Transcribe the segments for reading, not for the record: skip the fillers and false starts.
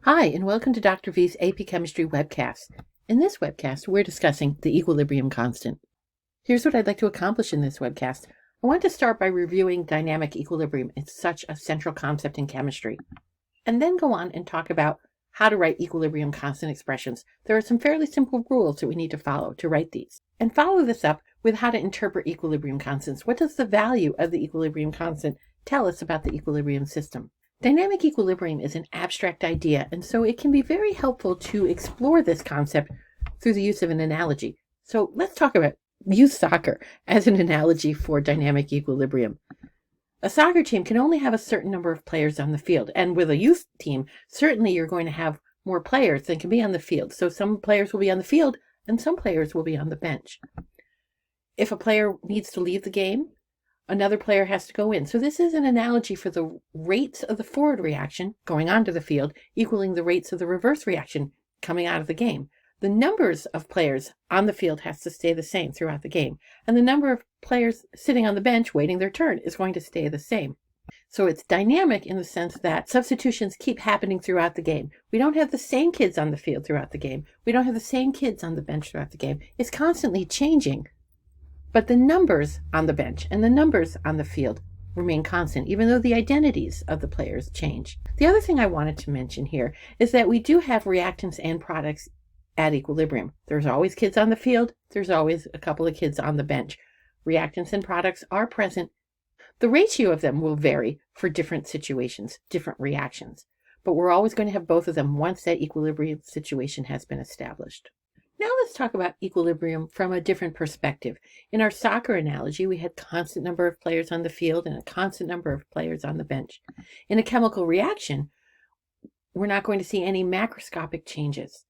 Hi, and welcome to Dr. V's AP Chemistry webcast. In this webcast, we're discussing the equilibrium constant. Here's what I'd like to accomplish in this webcast. I want to start by reviewing dynamic equilibrium. It's such a central concept in chemistry. And then go on and talk about how to write equilibrium constant expressions. There are some fairly simple rules that we need to follow to write these. And follow this up with how to interpret equilibrium constants. What does the value of the equilibrium constant tell us about the equilibrium system? Dynamic equilibrium is an abstract idea, and so it can be very helpful to explore this concept through the use of an analogy. So let's talk about youth soccer as an analogy for dynamic equilibrium. A soccer team can only have a certain number of players on the field, and with a youth team, certainly you're going to have more players than can be on the field. So some players will be on the field, and some players will be on the bench. If a player needs to leave the game, another player has to go in. So this is an analogy for the rates of the forward reaction going onto the field equaling the rates of the reverse reaction coming out of the game. The numbers of players on the field has to stay the same throughout the game, and the number of players sitting on the bench waiting their turn is going to stay the same. So it's dynamic in the sense that substitutions keep happening throughout the game. We don't have the same kids on the field throughout the game. We don't have the same kids on the bench throughout the game. It's constantly changing. But the numbers on the bench and the numbers on the field remain constant, even though the identities of the players change. The other thing I wanted to mention here is that we do have reactants and products at equilibrium. There's always kids on the field. There's always a couple of kids on the bench. Reactants and products are present. The ratio of them will vary for different situations, different reactions. But we're always going to have both of them once that equilibrium situation has been established. Now let's talk about equilibrium from a different perspective. In our soccer analogy, we had constant number of players on the field and a constant number of players on the bench. In a chemical reaction, we're not going to see any macroscopic changes.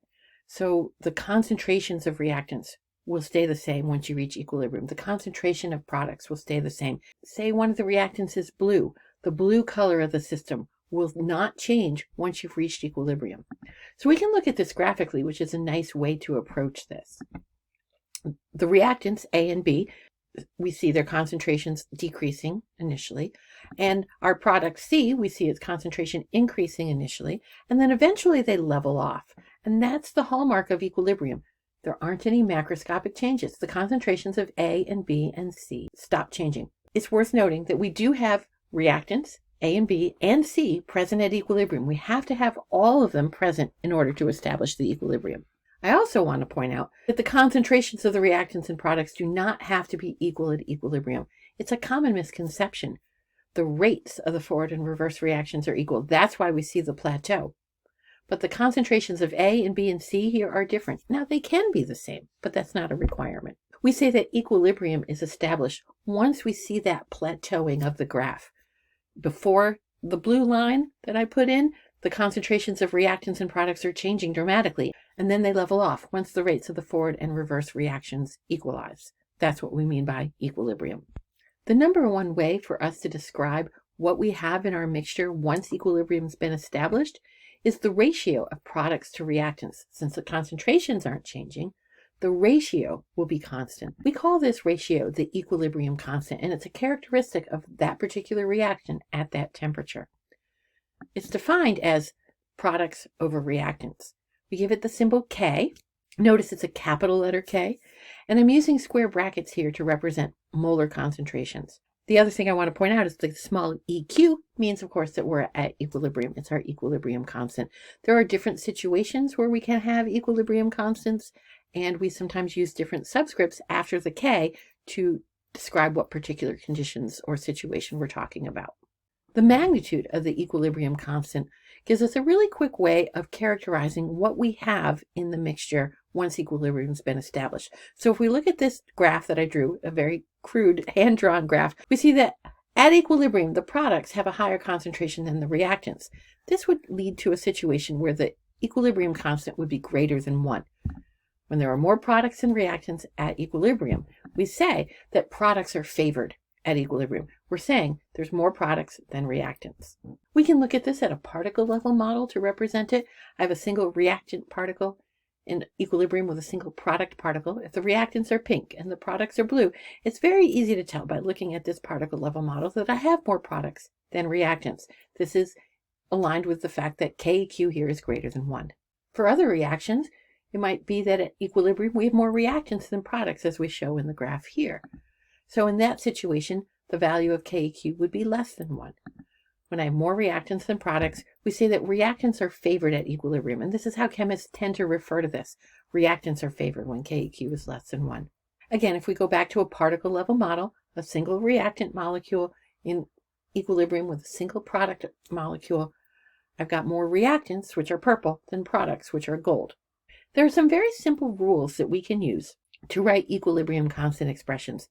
So the concentrations of reactants will stay the same once you reach equilibrium. The concentration of products will stay the same. Say one of the reactants is blue. The blue color of the system will not change once you've reached equilibrium. So we can look at this graphically, which is a nice way to approach this. The reactants A and B, we see their concentrations decreasing initially, and our product C, we see its concentration increasing initially, and then eventually they level off. And that's the hallmark of equilibrium. There aren't any macroscopic changes. The concentrations of A and B and C stop changing. It's worth noting that we do have reactants A and B and C present at equilibrium. We have to have all of them present in order to establish the equilibrium. I also want to point out that the concentrations of the reactants and products do not have to be equal at equilibrium. It's a common misconception. The rates of the forward and reverse reactions are equal. That's why we see the plateau. But the concentrations of A and B and C here are different. Now, they can be the same, but that's not a requirement. We say that equilibrium is established once we see that plateauing of the graph. Before the blue line that I put in, the concentrations of reactants and products are changing dramatically, and then they level off once the rates of the forward and reverse reactions equalize. That's what we mean by equilibrium. The number one way for us to describe what we have in our mixture once equilibrium's been established is the ratio of products to reactants. Since the concentrations aren't changing, the ratio will be constant. We call this ratio the equilibrium constant, and it's a characteristic of that particular reaction at that temperature. It's defined as products over reactants. We give it the symbol K. Notice it's a capital letter K, and I'm using square brackets here to represent molar concentrations. The other thing I want to point out is the small EQ means, of course, that we're at equilibrium. It's our equilibrium constant. There are different situations where we can have equilibrium constants, and we sometimes use different subscripts after the K to describe what particular conditions or situation we're talking about. The magnitude of the equilibrium constant gives us a really quick way of characterizing what we have in the mixture once equilibrium's been established. So if we look at this graph that I drew, a very crude hand-drawn graph, we see that at equilibrium, the products have a higher concentration than the reactants. This would lead to a situation where the equilibrium constant would be greater than 1. When there are more products than reactants at equilibrium, we say that products are favored at equilibrium. We're saying there's more products than reactants. We can look at this at a particle level model to represent it. I have a single reactant particle in equilibrium with a single product particle. If the reactants are pink and the products are blue, it's very easy to tell by looking at this particle level model that I have more products than reactants. This is aligned with the fact that KEQ here is greater than 1. For other reactions, it might be that at equilibrium we have more reactants than products, as we show in the graph here. So in that situation, the value of KEQ would be less than 1. When I have more reactants than products, we say that reactants are favored at equilibrium, and this is how chemists tend to refer to this. Reactants are favored when KEQ is less than 1. Again, if we go back to a particle level model, a single reactant molecule in equilibrium with a single product molecule, I've got more reactants, which are purple, than products, which are gold. There are some very simple rules that we can use to write equilibrium constant expressions.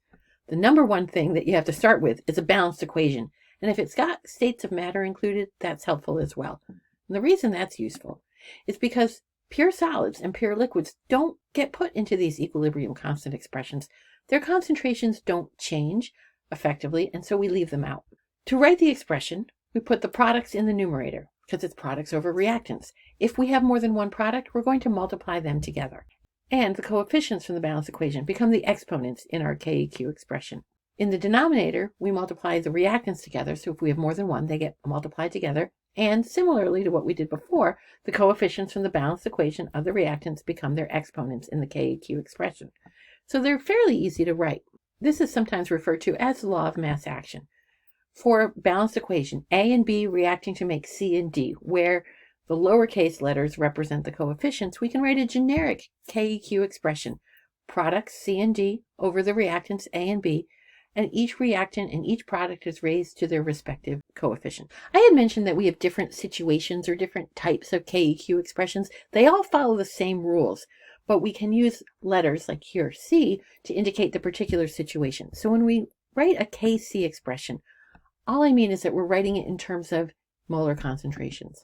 The number one thing that you have to start with is a balanced equation. And if it's got states of matter included, that's helpful as well. And the reason that's useful is because pure solids and pure liquids don't get put into these equilibrium constant expressions. Their concentrations don't change effectively, and so we leave them out. To write the expression, we put the products in the numerator because it's products over reactants. If we have more than one product, we're going to multiply them together. And the coefficients from the balanced equation become the exponents in our KEQ expression. In the denominator, we multiply the reactants together, so if we have more than one, they get multiplied together. And similarly to what we did before, the coefficients from the balanced equation of the reactants become their exponents in the KEQ expression. So they're fairly easy to write. This is sometimes referred to as the law of mass action. For a balanced equation, A and B reacting to make C and D, where the lowercase letters represent the coefficients, we can write a generic KEQ expression. Products C and D over the reactants A and B, and each reactant and each product is raised to their respective coefficient. I had mentioned that we have different situations or different types of KEQ expressions. They all follow the same rules, but we can use letters like here C to indicate the particular situation. So when we write a KC expression, all I mean is that we're writing it in terms of molar concentrations.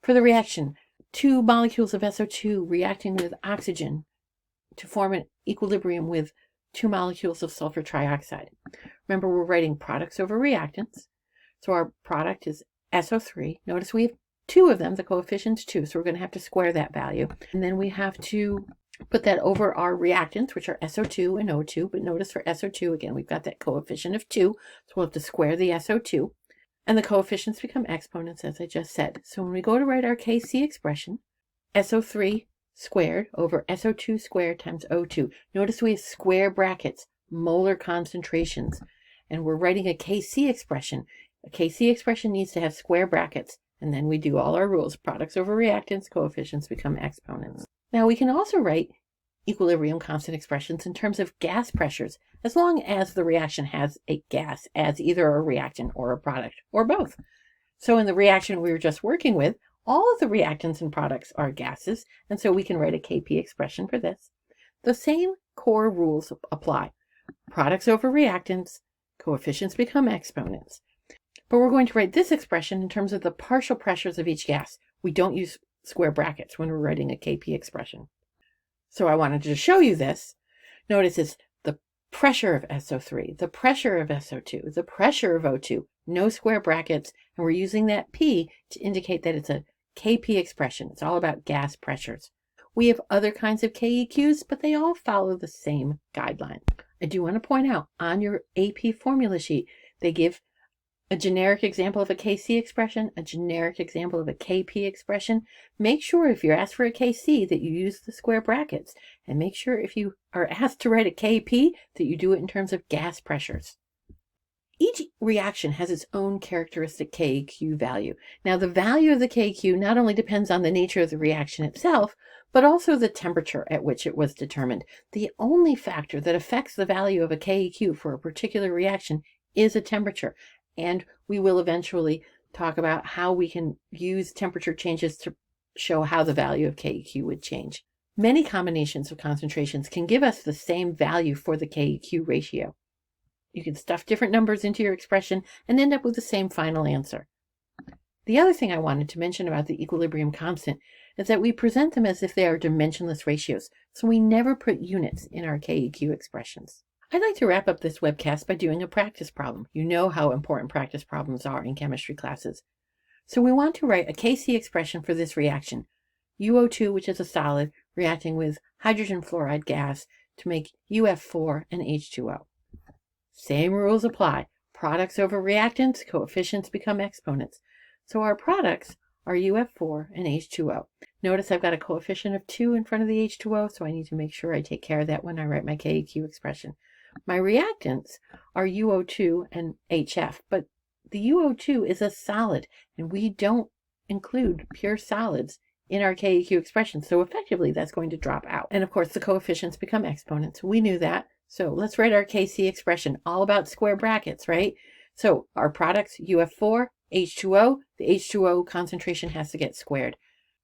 For the reaction, 2 molecules of SO2 reacting with oxygen to form an equilibrium with 2 molecules of sulfur trioxide. Remember, we're writing products over reactants. So our product is SO3. Notice we have 2 of them, the coefficient's 2, so we're going to have to square that value. And then we have to put that over our reactants, which are SO2 and O2. But notice for SO2, again, we've got that coefficient of 2, so we'll have to square the SO2. And the coefficients become exponents, as I just said. So when we go to write our KC expression, SO3 squared over SO2 squared times O2. Notice we have square brackets, molar concentrations, and we're writing a KC expression. A KC expression needs to have square brackets, and then we do all our rules. Products over reactants, coefficients become exponents. Now we can also write equilibrium constant expressions in terms of gas pressures, as long as the reaction has a gas as either a reactant or a product, or both. So in the reaction we were just working with, all of the reactants and products are gases, and so we can write a KP expression for this. The same core rules apply. Products over reactants, coefficients become exponents. But we're going to write this expression in terms of the partial pressures of each gas. We don't use square brackets when we're writing a KP expression. So I wanted to show you this. Notice it's the pressure of SO3, the pressure of SO2, the pressure of O2, no square brackets, and we're using that P to indicate that it's a KP expression. It's all about gas pressures. We have other kinds of KEQs, but they all follow the same guideline. I do want to point out on your AP formula sheet, they give a generic example of a KC expression, a generic example of a KP expression. Make sure if you're asked for a KC that you use the square brackets, and make sure if you are asked to write a KP that you do it in terms of gas pressures. Each reaction has its own characteristic KEQ value. Now, the value of the KEQ not only depends on the nature of the reaction itself, but also the temperature at which it was determined. The only factor that affects the value of a KEQ for a particular reaction is a temperature. And we will eventually talk about how we can use temperature changes to show how the value of KEQ would change. Many combinations of concentrations can give us the same value for the KEQ ratio. You can stuff different numbers into your expression and end up with the same final answer. The other thing I wanted to mention about the equilibrium constant is that we present them as if they are dimensionless ratios, so we never put units in our KEQ expressions. I'd like to wrap up this webcast by doing a practice problem. You know how important practice problems are in chemistry classes. So we want to write a KC expression for this reaction, UO2, which is a solid, reacting with hydrogen fluoride gas to make UF4 and H2O. Same rules apply. Products over reactants, coefficients become exponents. So our products are UF4 and H2O. Notice I've got a coefficient of 2 in front of the H2O, so I need to make sure I take care of that when I write my KEQ expression. My reactants are UO2 and HF, but the UO2 is a solid, and we don't include pure solids in our KEQ expression, so effectively that's going to drop out. And of course, the coefficients become exponents. We knew that. So let's write our KC expression, all about square brackets, right? So our products, UF4, H2O, the H2O concentration has to get squared.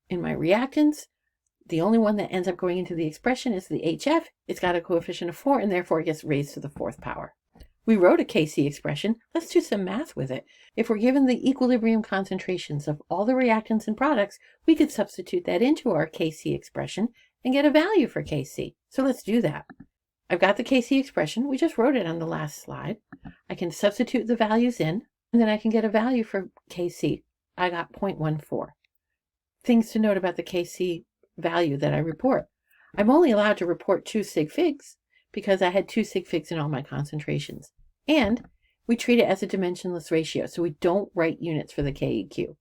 In my reactants, the only one that ends up going into the expression is the HF. It's got a coefficient of 4, and therefore it gets raised to the 4th power. We wrote a KC expression. Let's do some math with it. If we're given the equilibrium concentrations of all the reactants and products, we could substitute that into our KC expression and get a value for KC. So let's do that. I've got the KC expression. We just wrote it on the last slide. I can substitute the values in, and then I can get a value for KC. I got 0.14. Things to note about the KC value that I report. I'm only allowed to report 2 sig figs because I had 2 sig figs in all my concentrations. And we treat it as a dimensionless ratio, so we don't write units for the KEQ.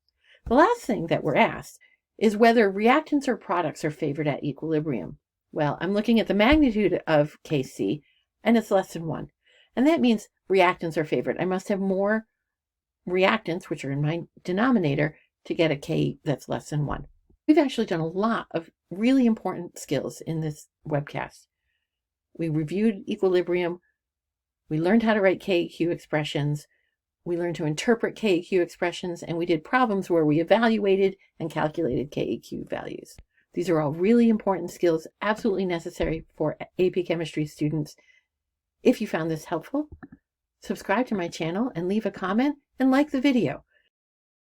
The last thing that we're asked is whether reactants or products are favored at equilibrium. Well, I'm looking at the magnitude of KC, and it's less than 1. And that means reactants are favored. I must have more reactants, which are in my denominator, to get a K that's less than 1. We've actually done a lot of really important skills in this webcast. We reviewed equilibrium. We learned how to write KEQ expressions. We learned to interpret KEQ expressions, and we did problems where we evaluated and calculated KEQ values. These are all really important skills, absolutely necessary for AP Chemistry students. If you found this helpful, subscribe to my channel and leave a comment and like the video.